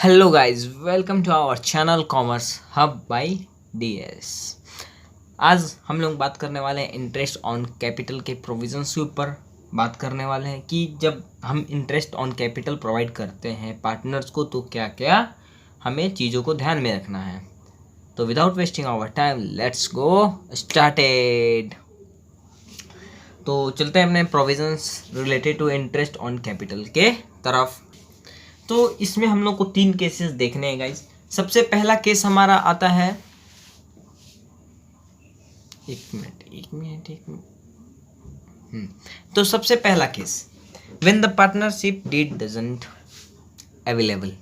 Hello guys, welcome to our channel commerce hub by DS. आज हम लोग बात करने वाले हैं इंटरेस्ट ऑन कैपिटल के प्रोविजंस के ऊपर। बात करने वाले हैं कि जब हम इंटरेस्ट ऑन कैपिटल प्रोवाइड करते हैं पार्टनर्स को तो क्या क्या हमें चीज़ों को ध्यान में रखना है। तो without wasting our time let's go started. तो चलते हैं अपने provisions related to interest on capital के तरफ। तो इसमें हम लोग को 3 केसेस देखने हैं गाइस। सबसे पहला केस हमारा आता है, एक मिनट। तो सबसे पहला case, when the partnership deed doesn't available.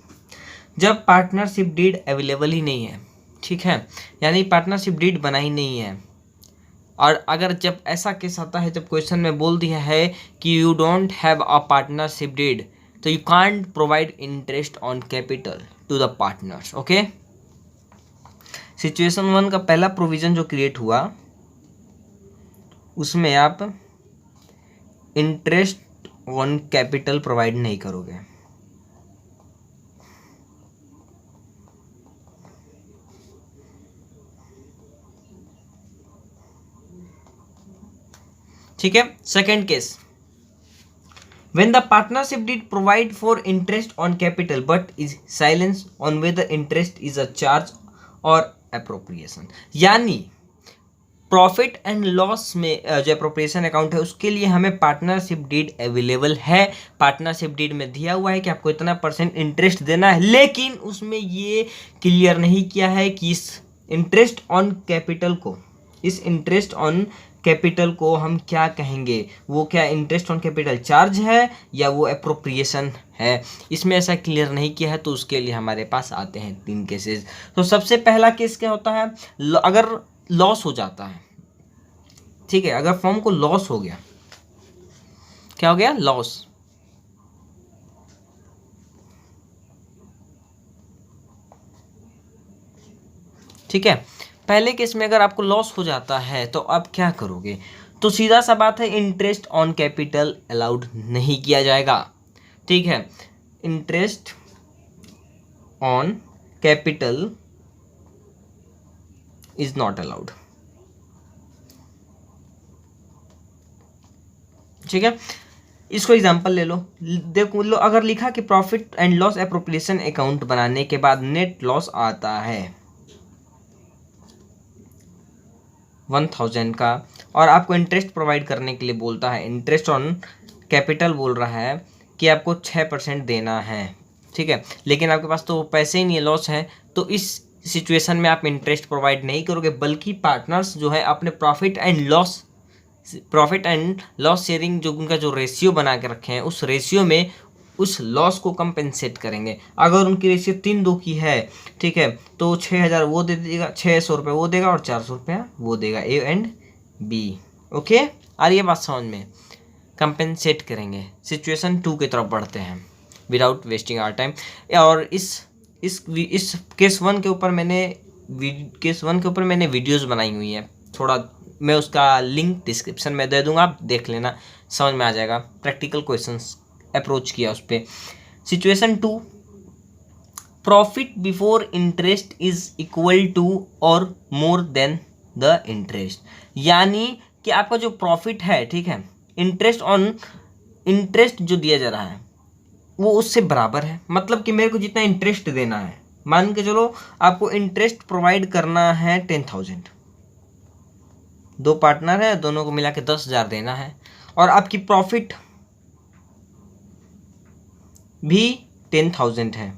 जब पार्टनरशिप डीड अवेलेबल ही नहीं है, ठीक है, यानी पार्टनरशिप डीड बना ही नहीं है। और अगर जब ऐसा केस आता है, जब क्वेश्चन में बोल दिया है कि you don't have a partnership deed, तो you can't provide interest on capital to the partners. Okay, situation 1 का पहला प्रोविजन जो क्रिएट हुआ उसमें आप इंटरेस्ट ऑन कैपिटल प्रोवाइड नहीं करोगे। ठीक है। Second case, when the partnership did provide for interest on capital but is silence on whether interest is a charge or appropriation। यानी प्रॉफिट एंड लॉस में जो अप्रोप्रिएशन अकाउंट है उसके लिए हमें पार्टनरशिप डीड अवेलेबल है। पार्टनरशिप डीड में दिया हुआ है कि आपको इतना % इंटरेस्ट देना है, लेकिन उसमें ये क्लियर नहीं किया है कि इस इंटरेस्ट ऑन कैपिटल को हम क्या कहेंगे। वो क्या इंटरेस्ट ऑन कैपिटल चार्ज है या वो अप्रोप्रिएशन है, इसमें ऐसा क्लियर नहीं किया है। तो उसके लिए हमारे पास आते हैं 3 केसेस। तो सबसे पहला केस क्या होता है, अगर लॉस हो जाता है, ठीक है, अगर फर्म को लॉस हो गया, क्या हो गया, लॉस, ठीक है। पहले केस में अगर आपको लॉस हो जाता है तो आप क्या करोगे, तो सीधा सा बात है, इंटरेस्ट ऑन कैपिटल अलाउड नहीं किया जाएगा। ठीक है, interest on capital is not allowed. ठीक है, इसको एग्जांपल ले लो। देखो लो, अगर लिखा कि profit and loss appropriation account बनाने के बाद नेट लॉस आता है 1000 का, और आपको इंटरेस्ट प्रोवाइड करने के लिए बोलता है, इंटरेस्ट ऑन कैपिटल बोल रहा है कि आपको 6% देना है, ठीक है, लेकिन आपके पास तो पैसे ही नहीं है, लॉस है। तो इस सिचुएशन में आप इंटरेस्ट प्रोवाइड नहीं करोगे, बल्कि पार्टनर्स जो है अपने प्रॉफिट एंड लॉस शेयरिंग जो उनका जो रेशियो बना के रखे हैं, उस रेशियो में उस लॉस को कंपेंसेट करेंगे। अगर उनकी रेशियो 3-2 की है, ठीक है, तो 6000 वो दे देगा, 600 रुपये वो देगा और 400 रुपया वो देगा, ए एंड बी। ओके, आ रही है बात समझ में, कंपेंसेट करेंगे। सिचुएशन 2 की तरफ बढ़ते हैं विदाउट वेस्टिंग आवर टाइम। और इस केस 1 के ऊपर मैंने वीडियोस बनाई हुई है, थोड़ा मैं उसका लिंक डिस्क्रिप्शन में दे दूंगा, आप देख लेना, समझ में आ जाएगा। प्रैक्टिकल क्वेश्चंस अप्रोच किया उस पर। Situation 2, profit before interest is equal to और मोर देन द इंटरेस्ट। यानी कि आपका जो प्रॉफिट है, ठीक है, इंटरेस्ट जो दिया जा रहा है वो उससे बराबर है। मतलब कि मेरे को जितना इंटरेस्ट देना है, मान के चलो आपको इंटरेस्ट प्रोवाइड करना है 10,000, 2 पार्टनर है, दोनों को मिला के 10,000 देना है, और आपकी प्रॉफिट भी 10,000 है,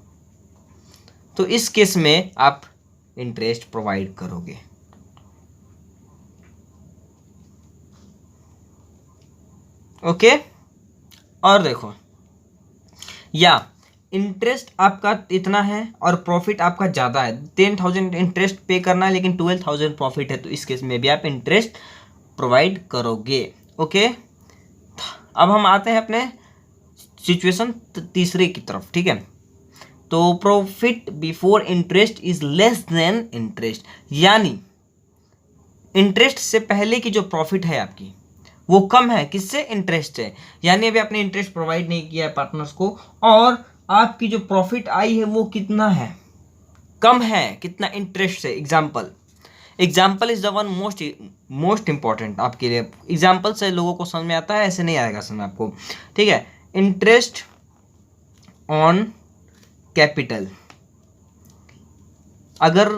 तो इस केस में आप इंटरेस्ट प्रोवाइड करोगे। ओके, और देखो, या इंटरेस्ट आपका इतना है और प्रॉफिट आपका ज़्यादा है, 10,000 इंटरेस्ट पे करना है लेकिन 12,000 प्रॉफिट है, तो इस केस में भी आप इंटरेस्ट प्रोवाइड करोगे। ओके, अब हम आते हैं अपने सिचुएशन 3 की तरफ। ठीक है, तो profit before interest is less than interest, यानी इंटरेस्ट से पहले की जो प्रॉफिट है आपकी वो कम है, किससे, इंटरेस्ट है। यानी अभी आपने इंटरेस्ट प्रोवाइड नहीं किया है पार्टनर्स को, और आपकी जो प्रॉफिट आई है वो कितना है, कम है, कितना इंटरेस्ट है। Example is the one most important आपके लिए। एग्जाम्पल से लोगों को समझ में आता है, ऐसे नहीं आएगा समझ में आपको, ठीक है। इंटरेस्ट ऑन कैपिटल, अगर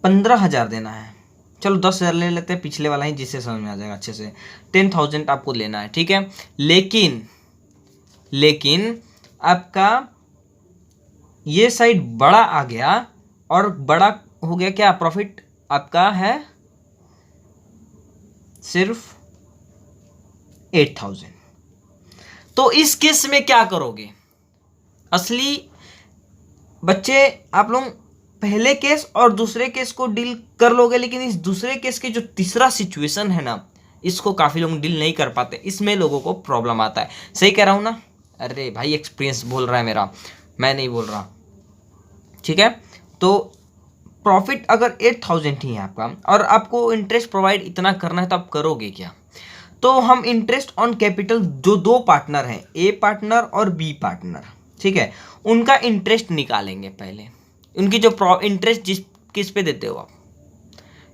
15,000 देना है, चलो 10,000 ले लेते हैं, पिछले वाला ही जिससे समझ में आ जाएगा अच्छे से। 10,000 आपको लेना है, ठीक है। लेकिन आपका ये साइड बड़ा आ गया, और बड़ा हो गया क्या, प्रॉफिट आपका है सिर्फ 8,000। तो इस केस में क्या करोगे? असली बच्चे आप लोग पहले केस और दूसरे केस को डील कर लोगे, लेकिन इस दूसरे केस के जो तीसरा सिचुएशन है ना, इसको काफी लोग डील नहीं कर पाते, इसमें लोगों को प्रॉब्लम आता है। सही कह रहा हूं ना? अरे भाई एक्सपीरियंस बोल रहा है मेरा, मैं नहीं बोल रहा, ठीक है। तो प्रॉफिट अगर 8,000 ही है आपका, और आपको इंटरेस्ट प्रोवाइड इतना करना है, तो आप करोगे क्या? तो हम इंटरेस्ट ऑन कैपिटल, जो दो पार्टनर हैं, ए पार्टनर और बी पार्टनर, ठीक है, उनका इंटरेस्ट निकालेंगे पहले। उनकी जो इंटरेस्ट जिस किस पे देते हो आप,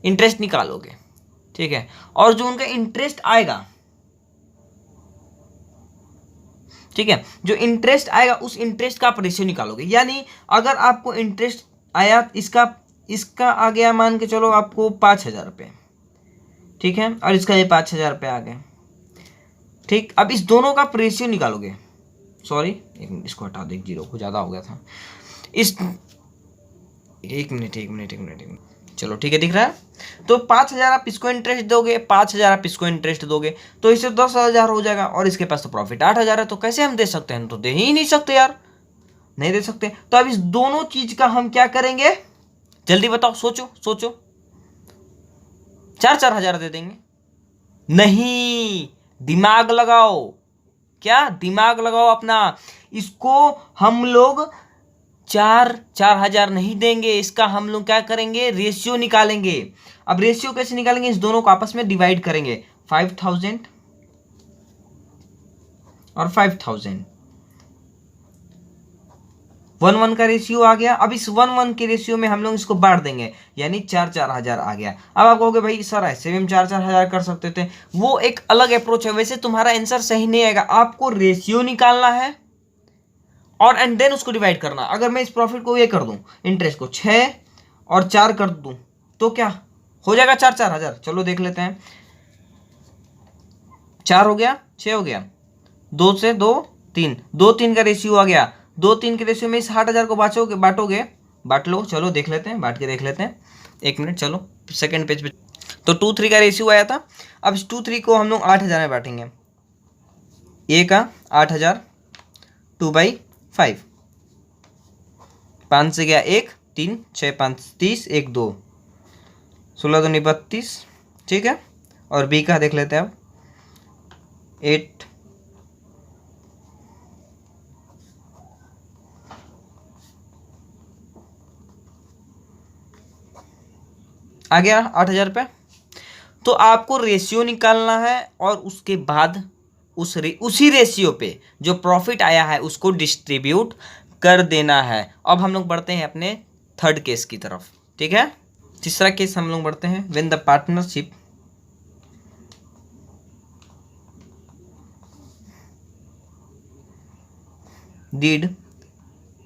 इंटरेस्ट निकालोगे, ठीक है। और जो उनका इंटरेस्ट आएगा, ठीक है, जो इंटरेस्ट आएगा उस इंटरेस्ट का आप रेशियो निकालोगे। यानी अगर आपको इंटरेस्ट आया, इसका आ गया, मान के चलो आपको 5,000 रुपये, ठीक है, और इसका ये 5,000 रुपये आ गए, ठीक। अब इस दोनों का रेशियो निकालोगे, सॉरी एक मिनट, इसको हटा दो, 1 0 को ज़्यादा हो गया था। एक मिनट, चलो ठीक है, दिख रहा है। तो 5,000 आप इसको इंटरेस्ट दोगे, 5,000 आप इसको इंटरेस्ट दोगे, तो इससे 10,000 हो जाएगा, और इसके पास तो प्रॉफिट 8,000 है, तो कैसे हम दे सकते हैं? तो दे ही नहीं सकते यार, नहीं दे सकते। तो अब इस दोनों चीज का हम क्या करेंगे, जल्दी बताओ, सोचो 4-4 हजार दे देंगे? नहीं, दिमाग लगाओ, क्या दिमाग लगाओ अपना। इसको हम लोग 4-4 हजार नहीं देंगे, इसका हम लोग क्या करेंगे, रेशियो निकालेंगे। अब रेशियो कैसे निकालेंगे? इस दोनों को आपस में डिवाइड करेंगे, 5,000 और 5,000, 1-1 का रेशियो आ गया। अब इस 1-1 के रेशियो में हम लोग इसको बांट देंगे, यानी 4-4 हजार आ गया। अब आप कहोगे भाई सर ऐसे भी हम 4-4 हजार कर सकते थे, वो एक अलग अप्रोच है। वैसे तुम्हारा आंसर सही नहीं आएगा, आपको रेशियो निकालना है और एंड देन उसको डिवाइड करना। अगर मैं इस प्रॉफिट को ये कर दूं, इंटरेस्ट को 6 और 4 कर दूं, तो क्या हो जाएगा? 4-4 हजार। चलो देख लेते हैं, 4 हो गया, 6 हो गया, 2 से 2 3, 2-3 का रेशियो आ गया। 2-3 के रेशियो में इस 60,000 को बांट लो। चलो देख लेते हैं, बांट के देख लेते हैं, 1 मिनट, चलो सेकंड पेज पे। तो 2-3 का रेशियो आया था। अब इस 2-3 को हम लोग 8,000 में बांटेंगे। ए का 8,000, 2/5, 5 से गया 1, 3, 6, 5, 30, 1, 2, 16 2 32, ठीक है। और बी का देख लेते हैं अब, 8, आ गया 8,000 रुपये। तो आपको रेशियो निकालना है, और उसके बाद उसी रेशियो पे जो प्रॉफिट आया है उसको डिस्ट्रीब्यूट कर देना है। अब हम लोग बढ़ते हैं अपने थर्ड केस की तरफ, ठीक है। तीसरा केस हम लोग बढ़ते हैं, when the partnership did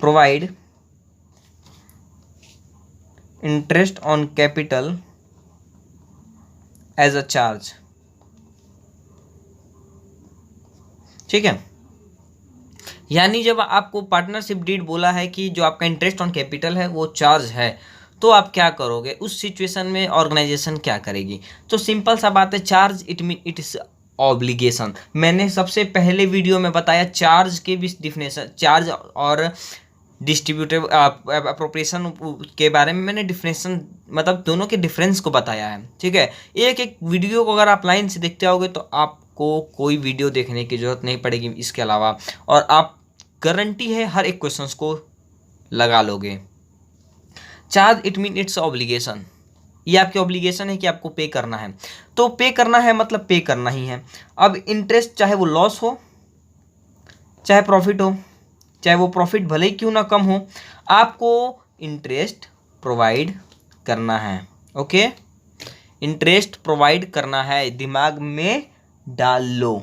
provide interest on capital as a charge, ठीक है। यानी जब आपको पार्टनरशिप डीड बोला है कि जो आपका इंटरेस्ट ऑन कैपिटल है वो चार्ज है, तो आप क्या करोगे उस सिचुएशन में? ऑर्गेनाइजेशन क्या करेगी? तो सिंपल सा बात है, charge it mean it is obligation. मैंने सबसे पहले वीडियो में बताया चार्ज के भी डिफिनेशन, चार्ज और डिस्ट्रीब्यूटिव अप्रोप्रिएशन के बारे में मैंने डिफिनेशन, मतलब दोनों के डिफरेंस को बताया है, ठीक है। एक एक वीडियो को अगर आप लाइन से देखते आओगे तो आपको कोई वीडियो देखने की जरूरत नहीं पड़ेगी इसके अलावा, और आप गारंटी है हर एक क्वेश्चंस को लगा लोगे। Charge it mean it's obligation, ये आपकी ऑब्लिगेशन है कि आपको पे करना है। तो पे करना है मतलब पे करना ही है। अब इंटरेस्ट चाहे वो लॉस हो, चाहे प्रॉफिट हो, चाहे वो प्रॉफिट भले ही क्यों ना कम हो, आपको इंटरेस्ट प्रोवाइड करना है। ओके, इंटरेस्ट प्रोवाइड करना है, दिमाग में डाल लो।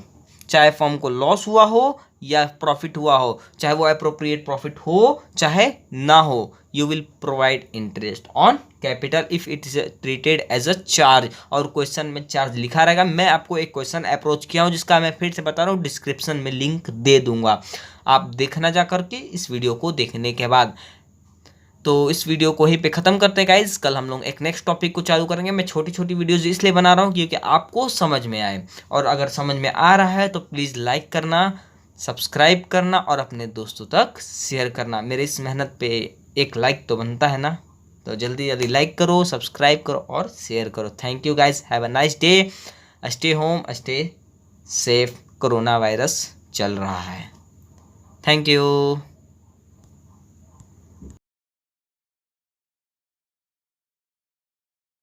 चाहे फर्म को लॉस हुआ हो या प्रॉफिट हुआ हो, चाहे वो अप्रोप्रिएट प्रॉफिट हो चाहे ना हो, you will provide interest on capital if it is treated as a charge. और क्वेश्चन में चार्ज लिखा रहेगा। मैं आपको एक क्वेश्चन अप्रोच किया हूँ जिसका मैं फिर से बता रहा हूँ, डिस्क्रिप्शन में लिंक दे दूंगा, आप देखना जा करके इस वीडियो को देखने के बाद। तो इस वीडियो को यहीं पे ख़त्म करते हैं गाइज। कल हम लोग एक नेक्स्ट टॉपिक को चालू करेंगे। मैं छोटी छोटी वीडियोज इसलिए बना रहा हूँ क्योंकि आपको समझ में आए, और अगर समझ में आ रहा है तो प्लीज़ लाइक करना, सब्सक्राइब करना और अपने दोस्तों तक शेयर करना। मेरे इस मेहनत पे एक लाइक तो बनता है ना, तो जल्दी जल्दी लाइक करो, सब्सक्राइब करो और शेयर करो। Thank you guys, have a nice day, stay home, stay safe. Corona virus चल रहा है। Thank you.